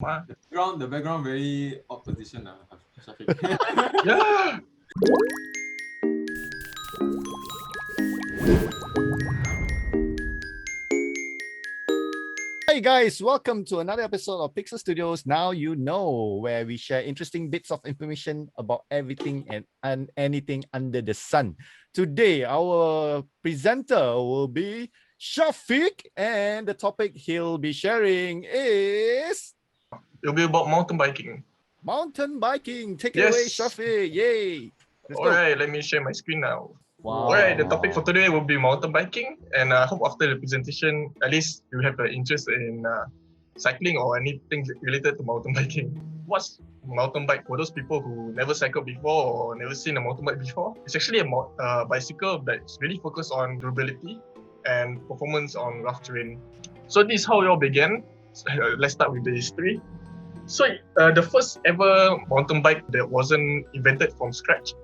The background very odd position, Shafiq. Yeah. Hey guys, welcome to another episode of PixelStudio's Now You Know, where we share interesting bits of information about everything and anything under the sun. Today, our presenter will be Shafiq, and the topic he'll be sharing is It'll be about mountain biking. mountain biking. Take it away, Yes. Shafiq. Yay. Let's All go. right, let me share my screen now. Wow. All right, the topic for today will be mountain biking, and I hope after the presentation, at least you have an interest in cycling or anything related to mountain biking. What's mountain bike? For those people who never cycled before or never seen a mountain bike before, it's actually a bicycle that's really focused on durability and performance on rough terrain. So this is how it all began. Let's start with the history. So the first ever mountain bike that wasn't invented from scratch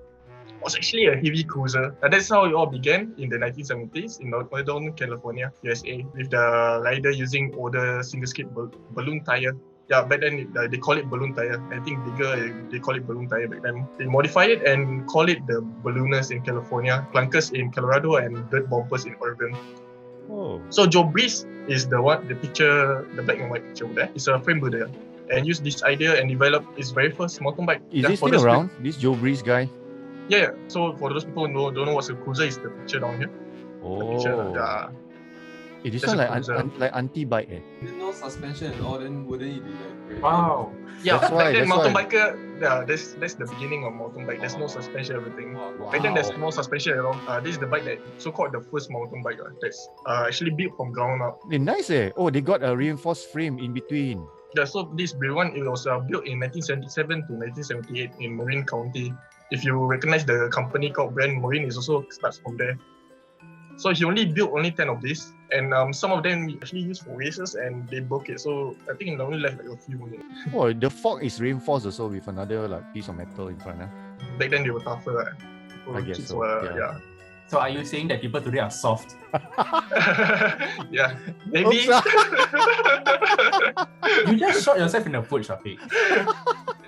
was actually a heavy cruiser. And that's how it all began in the 1970s in Northern California, USA, with the rider using older single-skid balloon tire. Yeah, back then they call it balloon tire. I think bigger, they call it balloon tire back then. They modify it and call it the ballooners in California, clunkers in Colorado, and dirt bombers in Oregon. Oh. So Joe Breeze is the picture, the black and white picture over there. It's a frame builder and used this idea and developed his very first mountain bike. Is he still around? This Joe Breeze guy? Yeah. So for those people who don't know what's a cruiser, is the picture down here. Oh. The picture, yeah. It is That's not a cruiser. like anti-bike. With no suspension at all, then wouldn't it be like very Wow. Yeah, That's why- back then that's mountain why. biker, yeah, that's the beginning of mountain bike. There's no suspension, everything. Wow. Back then there's Wow. no suspension at all. This is the bike that so-called the first mountain bike that's actually built from ground up. Nice eh. Oh, they got a reinforced frame in between. Yeah, so this one, it was built in 1977 to 1978 in Marin County. If you recognize the company called Brand Marin, it also starts from there. So he built 10 of these, and some of them he actually used for races, and they broke it. So I think it only left like a few only. Oh, the fork is reinforced also with another like piece of metal in front. Back then they were tougher. Right? I guess Kids so, were, yeah. So are you saying that people today are soft? yeah, maybe. Oops. You just shot yourself in the foot, Shafiq.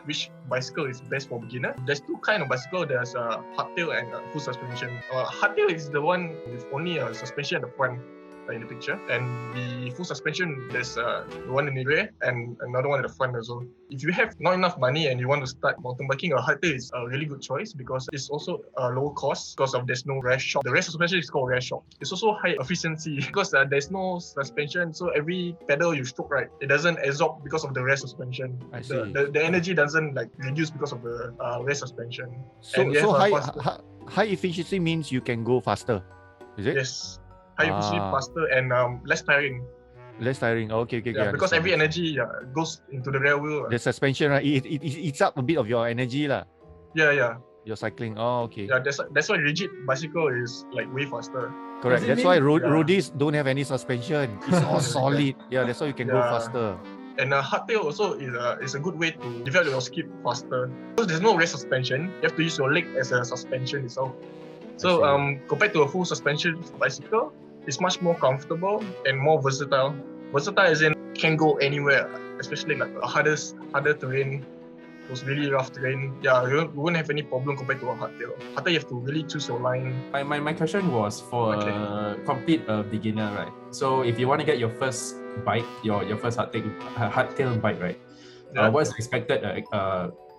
Which bicycle is best for beginner? There's two kind of bicycle. There's a hardtail and a full suspension. Hardtail is the one with only a suspension at the front in the picture, and the full suspension there's the one in the rear and another one at the front as well. If you have not enough money and you want to start mountain biking, a hardtail is a really good choice because it's also low cost because of there's no rear shock. The rear suspension is called rear shock. It's also high efficiency because there's no suspension, so every pedal you stroke, right, it doesn't absorb because of the rear suspension. I see. The energy doesn't like reduce because of the rear suspension. So, And you so have a high, faster- high efficiency means you can go faster. Is it? Yes, high efficiency, Ah. faster, and less tiring. Less tiring. Okay. Yeah, because every energy goes into the rear wheel. The suspension, right? It eats up a bit of your energy lah. Yeah. You're cycling. Oh, okay. Yeah, that's why rigid bicycle is like way faster. Correct. Does it That's why mean- Yeah. roadies don't have any suspension. It's all solid. Yeah, that's why you can go Yeah. faster. And hardtail also is a good way to develop your skip faster. Because there's no rear suspension, you have to use your leg as a suspension itself. So I compared to a full suspension bicycle, it's much more comfortable and more versatile. Versatile as in can go anywhere, especially like a harder terrain, those really rough terrain. Yeah, you won't have any problem compared to a hardtail. Hardtail you have to really choose your line. My question was for a complete beginner, right? So if you want to get your first bike, your first hardtail bike, right? Yeah. What's the expected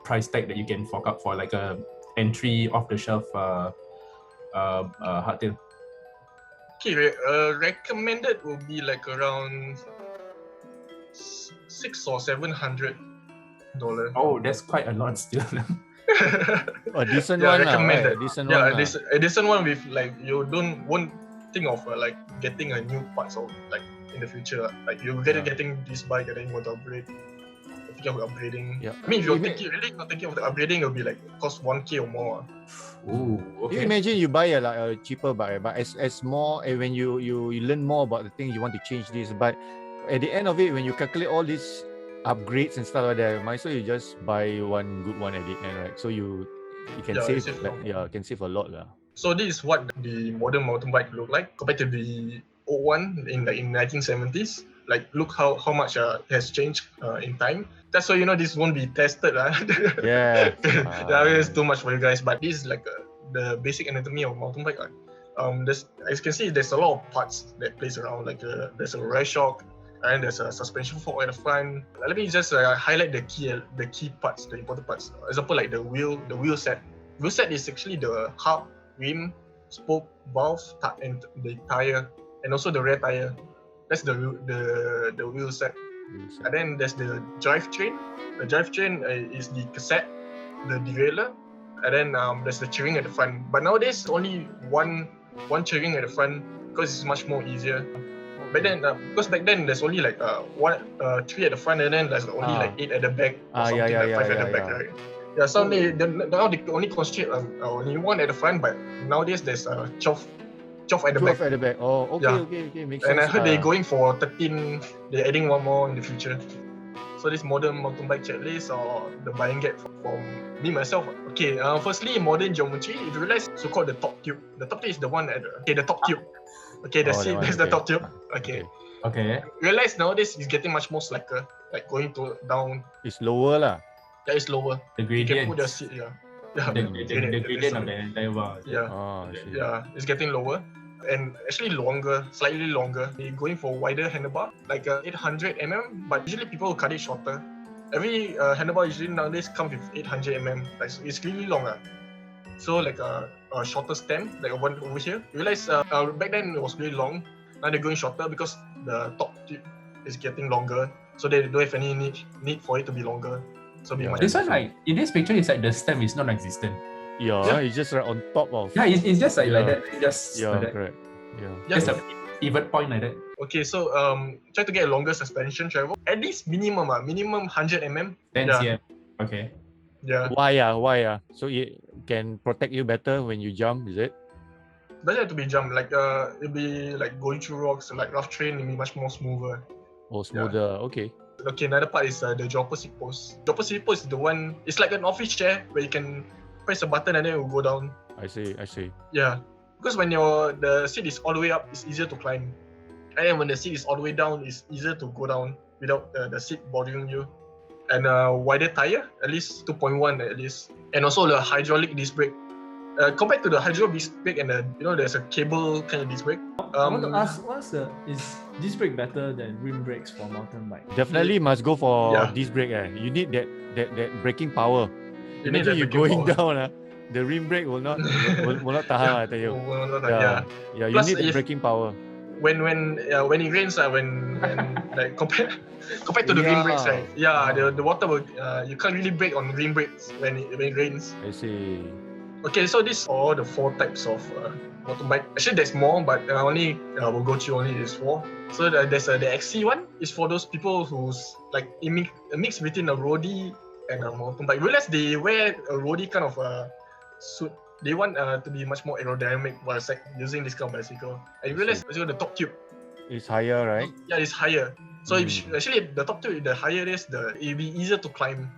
price tag that you can fork up for like a entry off the shelf hardtail? Okay, recommended will be like around $600 or $700. Oh, that's quite a lot still. A decent Yeah, one lah, recommended. right? Decent Yeah, one lah. a decent one with like you won't think of like getting a new parts or like in the future. Like you're getting this bike and then you want to upgrade. Thinking of upgrading. Yeah. I mean, if you're Even- not thinking of the upgrading, it'll be like cost 1K or more. Ooh, You okay. imagine you buy a cheaper bike, but as more when you learn more about the thing you want to change this, but at the end of it, when you calculate all these upgrades and stuff like that, might as well you just buy one good one at the end, right? So you can Yeah, save you save like, some. can save a lot lah. So this is what the modern mountain bike look like compared to the old one in 1970s. like look how much it has changed in time. That's why this won't be tested. Yeah. Yeah, it's too much for you guys. But this is like the basic anatomy of mountain bike. There's, as you can see, there's a lot of parts that plays around. Like there's a rear shock, and there's a suspension fork at the front. Let me just highlight the key parts, the important parts. Example, like the wheel set. Wheel set is actually the hub, rim, spoke, valve, and the tire, and also the rear tire. That's the wheel set. And then there's the drivetrain. The drivetrain is the cassette, the derailleur, and then there's the steering at the front. But nowadays, only one steering at the front because it's much more easier. Back then, because back then there's only like three at the front, and then there's only like 8 at the back, or something like 5 at the back, right? Yeah, so now they only concentrate on only 1 at the front, but nowadays there's 12 at the back. 12 at the back. Oh, okay, makes sense. And I heard they're going for 13. They're adding 1 more in the future. So this modern mountain bike checklist or the buying guide from me myself. Okay, firstly, modern geometry. If you realize, so-called the top tube. The top tube is the one at the top tube. Okay, that's the top tube. Okay. Realize nowadays it's getting much more slacker, like going down. It's lower lah. Yeah, it's lower. The gradient. You can put the seat. Yeah. The gradient of the entire bar. Yeah, it's getting lower. And actually slightly longer. They're going for wider handlebar, like 800mm, but usually people will cut it shorter. Every handlebar usually nowadays comes with 800mm, like it's really long. So like a shorter stem, like one over here. You realize back then it was really long. Now they're going shorter because the top tube is getting longer, so they don't have any need for it to be longer. So this one, like in this picture, it's like the stem is non-existent. Yeah, it's just right on top of. Yeah, it's just like that. It's just like that. Correct. Just a pivot point like that. Okay, so try to get a longer suspension travel. At least minimum 100mm. 10 cm. Okay. Yeah. Why? So it can protect you better when you jump, is it? Doesn't have to be jump. Like it'll be like going through rocks, like rough terrain. It'll be much more smoother. Oh, smoother. Okay. Okay, another part is the dropper seat post. Dropper seat post is the one. It's like an office chair where you can press a button and then it will go down. I see. Yeah, because when the seat is all the way up, it's easier to climb, and then when the seat is all the way down, it's easier to go down without the seat bothering you. And wider tire, at least 2.1 at least, and also the hydraulic disc brake. Compared to the hydraulic disc brake and there's a cable kind of disc brake. I want to ask, is disc brake better than rim brakes for mountain bike? Definitely must go for disc brake. You need that braking power. Imagine you going down. The rim brake will not tahan. I tell you. You Plus, need the braking power. When it rains, when like compared to the rim brakes, right? Yeah, the water will you can't really brake on rim brakes when it rains. I see. Okay, so these are all the 4 types of mountain bike. Actually, there's more, but we'll go through only these 4. So there's the XC one. Is for those people who's like a mix between a roadie and a mountain bike. Realize they wear a roadie kind of suit. They want to be much more aerodynamic while using this kind of bicycle. And you realize the top tube. It's higher, right? Yeah, it's higher. So actually the top tube, the higher it is, it'll be easier to climb.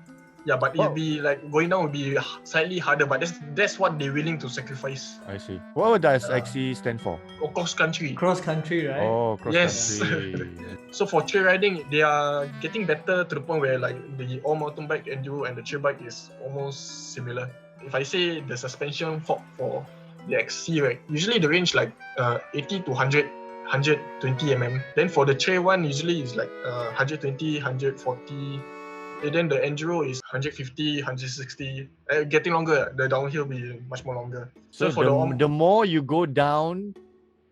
Yeah, but it'll be like going down will be slightly harder. But that's what they're willing to sacrifice. I see. What does XC stand for? Cross country. Cross country, right? Oh, cross country. So for trail riding, they are getting better to the point where like the all mountain bike enduro and the trail bike is almost similar. If I say the suspension fork for the XC, right, usually the range like 80 to 120mm. Then for the trail one, usually is like 120, 140. And then the enduro is 150, 160. Getting longer, the downhill will be much more longer. So for the more you go down,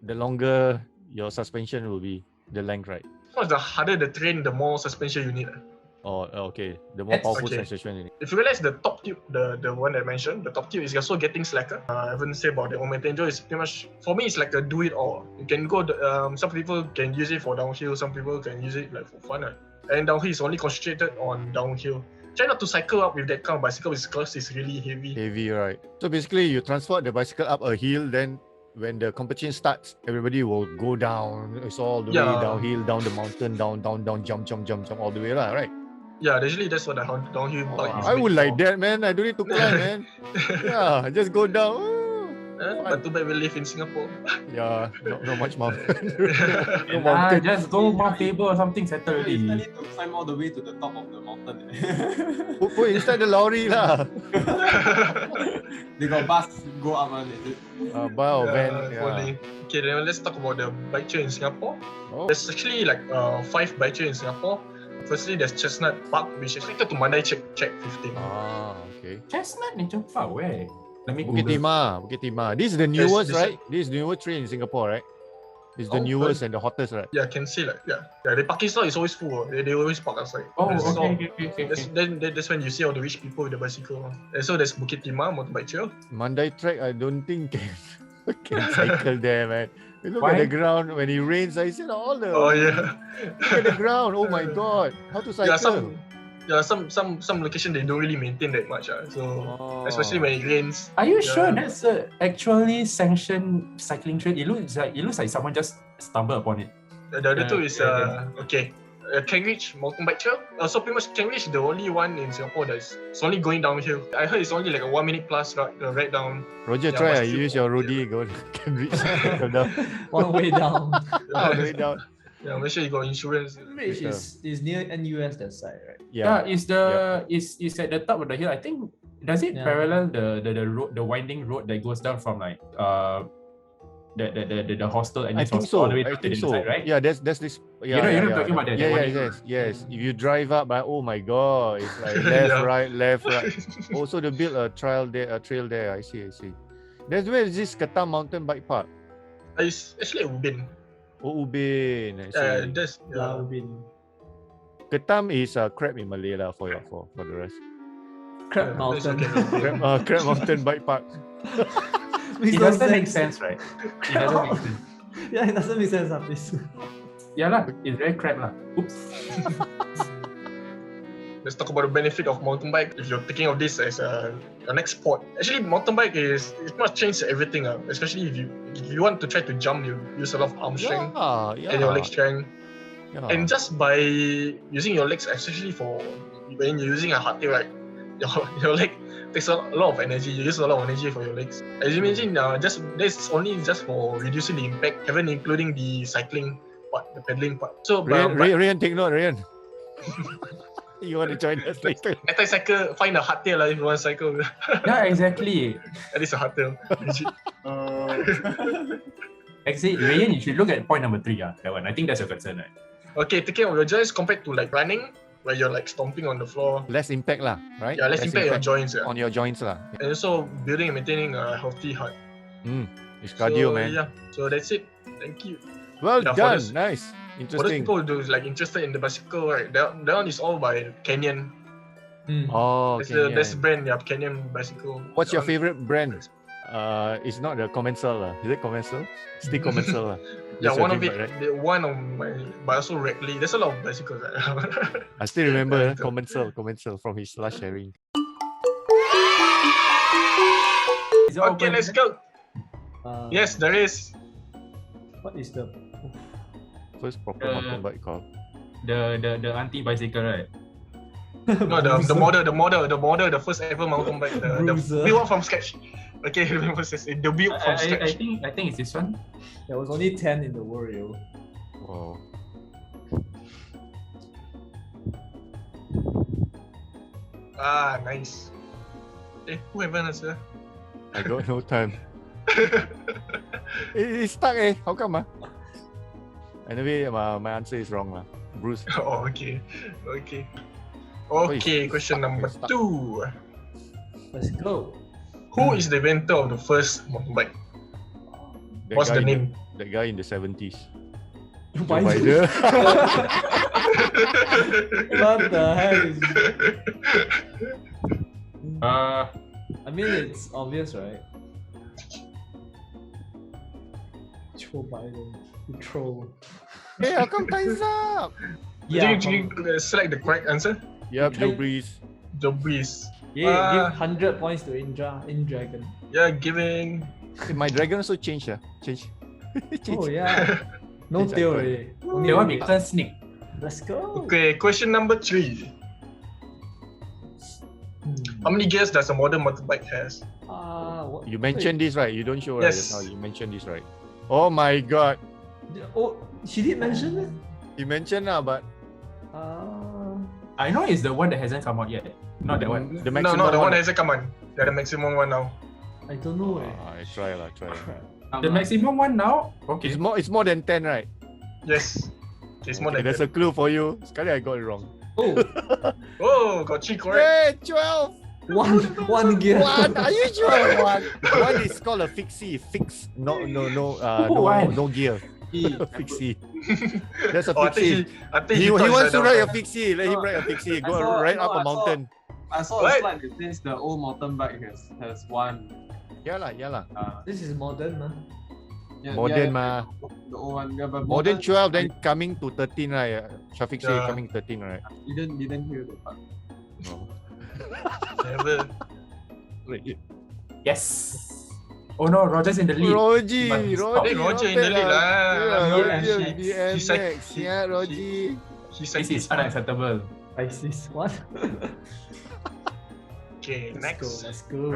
the longer your suspension will be, the length, right? The harder the terrain, the more suspension you need. Oh, okay. The more powerful suspension you need. If you realize the top tube, the one I mentioned, the top tube is also getting slacker. I haven't said about the enduro is pretty much, for me, it's like a do-it-all. You can go, some people can use it for downhill, some people can use it like for fun. And downhill is only concentrated on downhill. Try not to cycle up with that kind of bicycle because it's really heavy. Heavy, right? So basically, you transport the bicycle up a hill, then when the competition starts, everybody will go down. It's all the way downhill, down the mountain, down, jump, all the way, right? Yeah, usually that's what the downhill bike is. I would like that, man. I don't need to climb, man. Yeah, just go down. But too bad we live in Singapore. Yeah, not much mountain. No Ah, mountain. just go Mount Faber or something, settle You already. need to climb all the way to the top of the mountain. Put inside the lorry lah. They got bus go up one, is it? Buy or van. Yeah. Only. Okay, then let's talk about the bike trail in Singapore. Oh. There's actually like 5 bike trail in Singapore. Firstly, there's Chestnut Park, which is connected to Mandai Check 15. Ah, okay. Chestnut Nature Park, where? Let me Bukit Google. Timah. This is the newest, this right? This is the newest train in Singapore, right? It's the Oh, newest and the hottest, right? Yeah, can see like the parking slot is always full. They always park outside. Oh, That's all. okay. That's when you see all the rich people with the bicycle. And so there's Bukit Timah motorbike trail. Mandai track, I don't think can cycle there, man. You look Why? at the ground when it rains. I said all the Oh yeah. look at the ground. Oh my god, how to cycle? Some location they don't really maintain that much. So Oh. especially when it rains. Are you Yeah. sure that's actually sanctioned cycling trail? It looks like someone just stumbled upon it. The other two is yeah. Kangridge mountain bike trail. So pretty much Kangridge is the only one in Singapore that's only going downhill. I heard it's only like a 1 minute plus ride down. Roger, Yeah, try. but still- Use your roadie. Go can reach. Go down. One way down. All the way down. Yeah, make sure you got insurance. Which is near NUS that side, right? Yeah. It's at the top of the hill. I think does it Yeah. parallel the road, the winding road that goes down from like the hostel and I this think hostel so. all the way I down to think the so. side, right? Yeah, there's this. Yeah, know- you know yeah, talking about that, Yeah, that yeah, one. yes. If you drive up, oh my god, it's like left, Yeah. right, left, right. Also, they built a trail there. I see. That's where is this Ketam Mountain Bike Park? It's actually Ubin. Oh, Ubin. I see. That's Laubin. Ketam is crab in Malay lah for the rest. Crab Yeah, Mountain. that's okay. Crab Mountain Bike Park. Makes It no doesn't make sense, right? It doesn't make sense. Yeah, it doesn't make sense, please. Yeah lah, it's very crap lah. Oops. Let's talk about the benefit of mountain bike. If you're thinking of this as your next sport, actually mountain bike is much change everything. Especially if you want to try to jump, you use a lot of arm strength Yeah. and your leg strength. Yeah. And just by using your legs, especially for when you're using a hardtail, right, your leg takes a lot of energy. You use a lot of energy for your legs. As you imagine, that's only just for reducing the impact, even including the cycling part, the pedaling part. So, Ryan, take note, Ryan. You want to join us later? next time cycle, find a hardtail if you want to cycle. Yeah, exactly. At least a hardtail. Legit. Actually, Rayan, you should look at point number 3. That one. I think that's your concern, right? Okay, taking care of your joints compared to like running, where you're like stomping on the floor. Less impact lah, right? Yeah, less impact your joints. on your joints lah. And also building and maintaining a healthy heart. It's cardio, so, man. Yeah, so that's it. Thank you. Well Yeah, for done. this- Nice. For those Interesting. people who's like interested in the bicycle, right? That one is all by Canyon. Oh, It's okay. the best brand, yeah, Canyon bicycle. What's your That one- favorite brand? It's not the Commensal lah. Is it Commensal? Still Commensal lah. Yeah, That's your one of it. favorite, right? One of my, but also regularly. There's a lot of bicycles. Right? I still remember Yeah, Commensal from his last sharing. Is it Okay, open? let's go. Uh, Yes, there is. What is the? First proper mountain bike call. The anti-bicycle, right? No, the first ever mountain bike, the Bruiser. built from scratch. Okay, remember the built from I scratch. think it's this one. There was only 10 in the world, yo. Wow. Ah, nice. Who haven't answered? I got no time. It's stuck How come Anyway, my answer is wrong lah. Bruce. Oh, okay. Okay. Oh, Okay, question number stuck. 2. Let's go. Who is the inventor of the first mountain bike? That What's guy the in name? That guy in the 70s. Joe Joe Biden. What the heck is... I mean, it's obvious, right? Joe Biden. You troll. Hey, how come time's up? Yeah, Did you select the correct answer? Yep, Joe Okay. Breeze. The Breeze. give 100 points to Indra, in Dragon. Yeah, giving. Hey, my dragon also changed. Change. Change. Oh yeah. No Change tail icon. already. They want to become snake. Let's go. Okay, question number 3. How many gears does a modern motorbike has? What? You mentioned this, right? You don't show, right? Yes. Just now you mentioned this, right? Oh my god. Oh, she did mention it. You mentioned now, but I know it's the one that hasn't come out yet. Not that one. the No, maximum no, the one that hasn't come on. Yeah, the maximum one now. I don't know. I try lah. Crap. The maximum one now? Okay. It's more than 10, right? Yes. It's more Okay, than there's that. a clue for you. Sekali I got it wrong. Oh, Oh, got 3 correct. Hey, 12! one gear. One? Are you sure? One is called a fixie. Fix. No gear. Fixie. That's a Oh, I fixie. think He thought wants to it's ride a like fixie. Let him ride a fixie. Go saw- right no, up a I saw- mountain. I saw a What? slide that says the old mountain bike has one. Yeah lah. This is modern, man. Modern mah. The old one. Yeah, but More than modern, 12, then coming to 13, right? Shafiq say Yeah. coming 13, right? didn't hear the part. No. never. Yes. Oh no, Roger's in the lead. Roger, But he's Roger, Hey, Roger not in the bad lead lah. Yeah, Roger, He said- BMX. Yeah, Roger. He's This is unacceptable. ISIS. What? Okay, next. Let's go.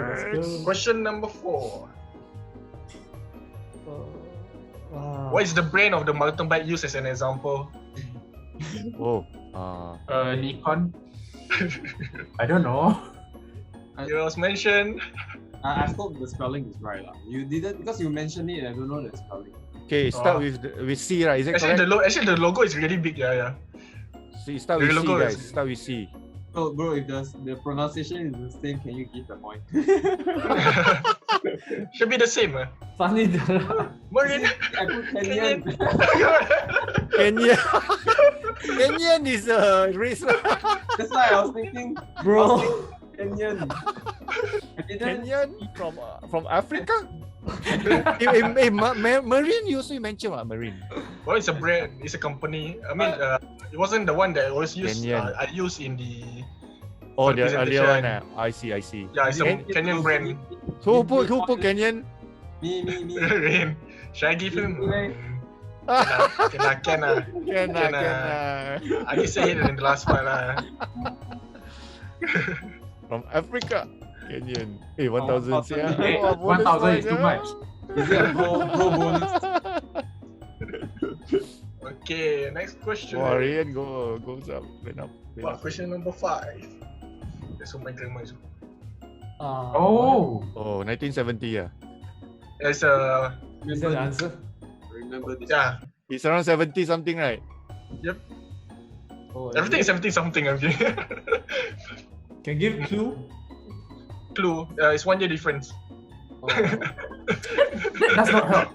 Question number 4. Wow. What is the brand of the mountain bike used as an example? Oh, Nikon. I don't know. It was mentioned. I hope the spelling is right lah. You didn't because you mentioned it. I don't know the spelling. okay. Start Oh. with C, right? Is it Actually, correct? actually, the logo is really big. Yeah. C, start the with C, logo guys. is- Start with C. So bro, if the pronunciation is the same, can you give the point? Should be the same. Funny. Marine. I put Kenyan. Kenyan. Kenyan is a race. That's why I was thinking Bro. Kenyan. I didn't. Kenyan from Africa. Marine, you also mentioned Marine. Well, it's a brand. It's a company. I mean, it wasn't the one that was used. Kenyan. I used in the. Oh, For the the earlier one. presentation. I see. Yeah, it's a Ken- Kenyan brand. Who put Kenyan? Me. Rain. Should I give him? Right. Can lah. Can. I did say it in the last part lah. From Africa. Kenyan. Hey, 1,000. 1,000. Yeah. Hey, Oh, bonus 1,000 point, is too yeah. much. Is it a pro bonus? Okay, next question. Wah, Rian goes up. Went up. Question number 5. There's so many grammars. Oh. Oh, 1970, yeah. It's a Is that the answer? Remember this? yeah. It's around 70 something, right? Oh, Everything is 70 something. Okay. Can give clue. Clue. It's 1 year difference. Oh, That's not help.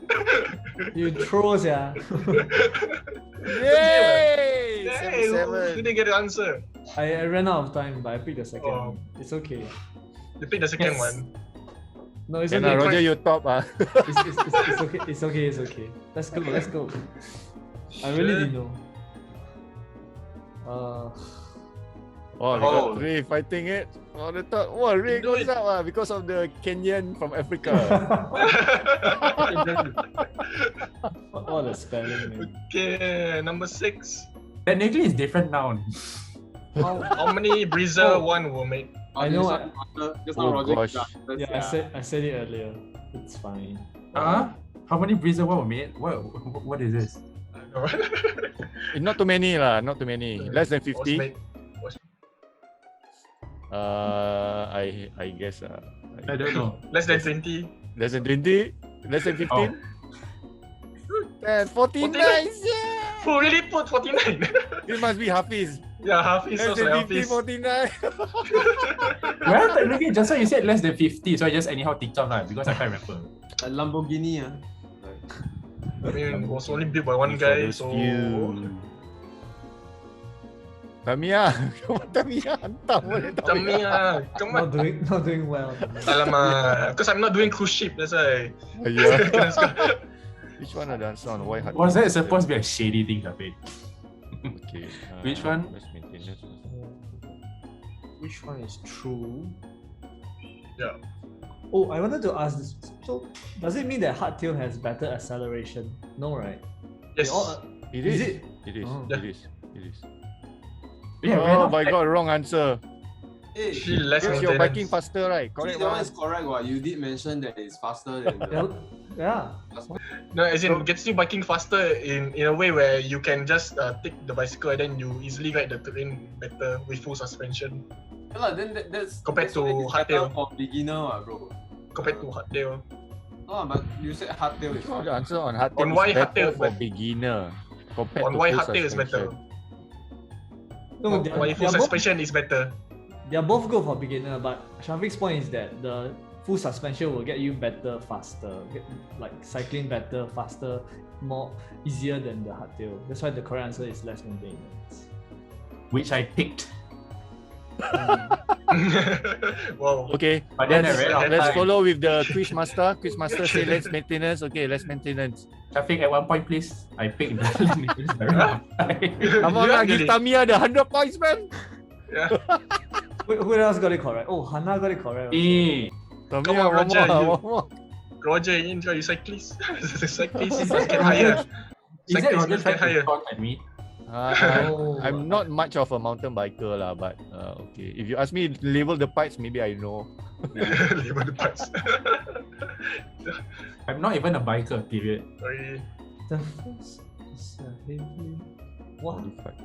you trolls, yeah. Yay! Hey, who 77. didn't get the answer? I ran out of time, but I picked the second Oh. one. It's okay. You picked the second Yes. one. No, it's And okay. Roger, you top. It's okay. It's okay. It's okay. Let's go. I really Sure. didn't know. Oh, we Oh. got Ray fighting it. Oh, the top. Oh, Ray Do goes it. up because of the Kenyan from Africa. All the spelling, man. Okay, number 6. Technically, it's different noun. How many Breezer one were made? I know. Just Oh, now Roger gosh. gave the Yeah, answers, I said it earlier. It's fine. How many Breezer were made? What is this? Not too many lah. Not too many. Less than 50. I guess. I don't know. Less than 20. Less than 20. Less than 15. 49. Yeah. Who really put 49? It must be Hafiz. Yeah, Hafiz Less was than like 50, Hafiz. 49. Well, technically, just now you said less than 50, so I just anyhow ticked off because I can't remember. A Lamborghini. I mean, it was only built by one guy, so. Tamiya. Come on, Tamiya. Hantam boleh Tamiya, come on. Not doing well. Alamak, because I'm not doing cruise ship, that's why. Yeah. Which one are the answer on why hard? Was that supposed to be a shady thing, Shafiq? Okay. Which one? Let's maintain this. Which one is true? Yeah. Oh, I wanted to ask this. So, does it mean that hardtail has better acceleration? No, right? Yes. They all- It Is is. it? It is. Oh. It is. It is. Yeah, Oh my god, wrong answer. Hey, Actually, less Makes your biking maintenance. faster, right? actually, Correct. that one mah? is correct. What you did mention that it's faster than the Yeah. No, as in gets you biking faster in a way where you can just take the bicycle and then you easily ride the terrain better with full suspension Yeah, lah, then that's Compared that's why to it's better hardtail. for beginner, bro. compared to hardtail. No, but you said hardtail is So fine. the answer on hardtail On why is better hardtail for is beginner compared On to why full hardtail is better? suspension. No, Why full suspension is better? they're both good for beginner, but Shafiq's point is that the full suspension will get you better, faster, like cycling better, faster, more easier than the hardtail. That's why the correct answer is less maintenance. Which I picked. Wow. Okay, But then I let's, ran out of let's time. follow with the quiz master. Quiz master say less maintenance. Okay, less maintenance. Shafiq, at 1 point, please. I picked the I ran out of time. Come on, Yeah, lah, give really. Tamiya the 100 points, man. Yeah. Who else got it correct? Oh, Hannah got it correct. Eh, Tamiya, on, one Roger, more, you- one more. Roger, you cyclist. Cyclist must get higher. is that Cyclist Roger must get trying to higher. taunt at me? Oh, I'm not much of a mountain biker, lah, but okay. If you ask me to label the pipes, maybe I know. Label the parts. I'm not even a biker, period. Sorry. The first is a heavy. What? Modified.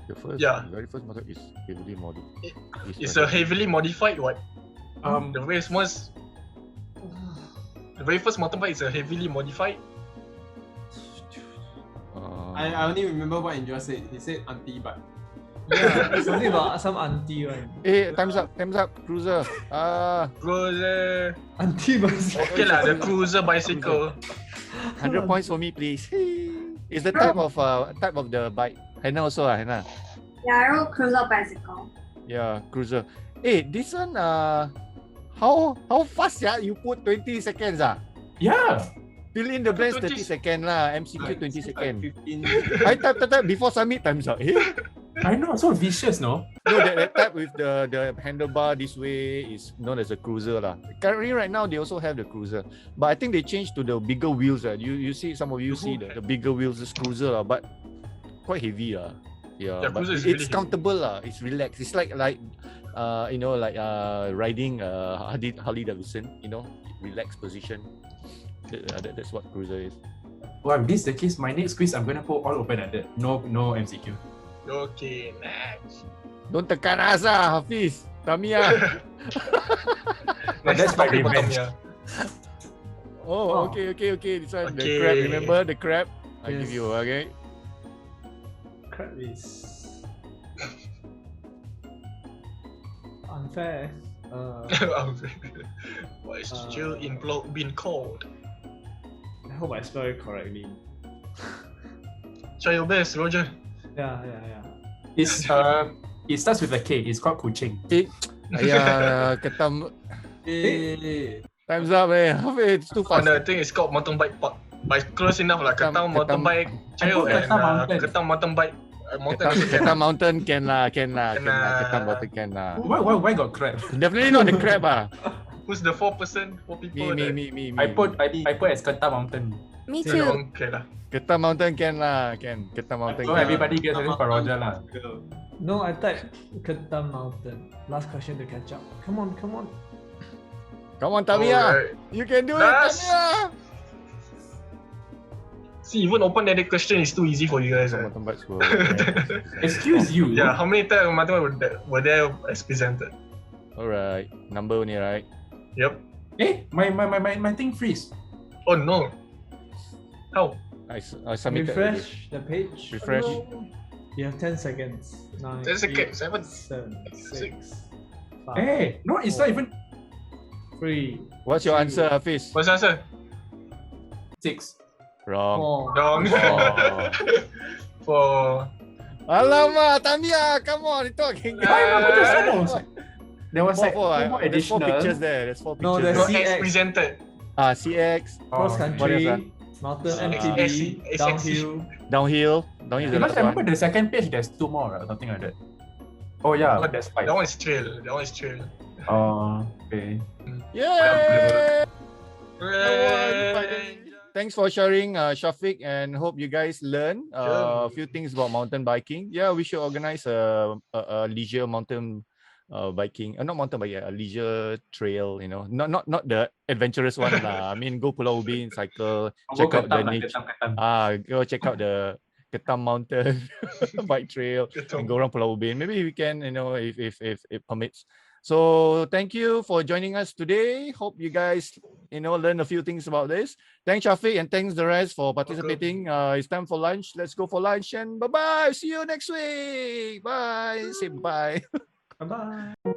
The first, Yeah. very first motor is heavily modified. It's a heavily modified what? Um, The very first mountain bike is a heavily modified. I only remember what Indra said. He said anti-bike. Yeah, something about some auntie one. time's up, cruiser. Cruiser. Auntie bicycle. Okay lah, the cruiser bicycle. 100 points for me, please. Is the type of the bike. Hannah also, Hannah. Yeah, I rode cruiser bicycle. Yeah, cruiser. Hey, this one, how fast you put 20 seconds yeah. Fill in the blanks 30 20 seconds lah. MCQ 20 Like seconds. 15. I type before submit, time's up. I know, so vicious, no? No, that type with the handlebar this way is known as a cruiser lah. Currently, right now they also have the cruiser, but I think they changed to the bigger wheels. You see, some of you see the bigger wheels, this cruiser lah, but quite heavy lah. Yeah, Yeah, but cruiser is it's really heavy. comfortable lah. It's relaxed. It's like riding Harley Davidson. Relaxed position. That's what cruiser is. Well, if this is the case, my next quiz, I'm gonna put all open-ended. No MCQ. Okay, next. Don't tekan us Hafiz. Tamiya. But that's my topic for revenge. Tamiya. Oh, okay. This one, the Okay. crab. Remember the crab? I Yes. give you, okay? Crap is unfair. Why is still being called? I hope I spell it correctly. Try your best, Roger. Yeah. It's it starts with a K. It's called kuching. Ayah, ketam. Hey. Time's up, Hafiz. It's too fast. And the thing is called mountain bike park. But close enough lah. Ketang mountain bike trail and Ketang mountain. Ketang mountain bike. Mountain also can. Ketam mountain can lah. Ketam lah. mountain can lah. Why got crab? Definitely not the crab Who's the 4 people? Me. I put as Keta Mountain. Me So, too. okay lah. Ketam mountain can lah. Ketam mountain So can. everybody gets a for Roger lah. No, I typed Ketam Mountain. Last question to catch up. Come on. Come on, Tamiya. Alright. You can do it, Last. Tamiya. See, even open-ended question is too easy for you guys. Eh? Mountain bikes were. Excuse you. Yeah, how many times mountain were there as presented? Alright. Number only, right? Yep. My thing freeze. Oh no. How? I submitted. already. Refresh the page. Refresh. You have 10 seconds. 9, 10 seconds, 8, 7, 6, 5, Hey, no, it's not even 3, What's your answer, Hafiz? What's the answer? 6. Wrong. 4. Wrong. Oh. For Alamak, Tamiya, come on, itu can I remember the songs. There was like four, two more there's 4 additional. pictures there. There's 4 No, pictures. no there's X CX. presented. CX, Cross What else, country, mountain MTB, SC. downhill. downhill is the Because last I remember one. the second page, there's 2 more, or something like that. Oh yeah, Oh, that's 5. That one is trail. Oh, okay. Yay! Hooray! Thanks for sharing, Shafiq, and hope you guys learn a few things about mountain biking. Yeah, we should organize a leisure mountain biking, not mountain bike, a leisure trail, you know, not the adventurous one lah. I mean, go Pulau Ubin, cycle, check out the nature. Go check out the Ketam Mountain bike trail and go around Pulau Ubin. Maybe we can, you know, if it permits. So thank you for joining us today. Hope you guys, you know, learn a few things about this. Thanks Shafiq and thanks the rest for participating. It's time for lunch. Let's go for lunch and bye-bye. See you next week. Bye. Say bye. Bye-bye.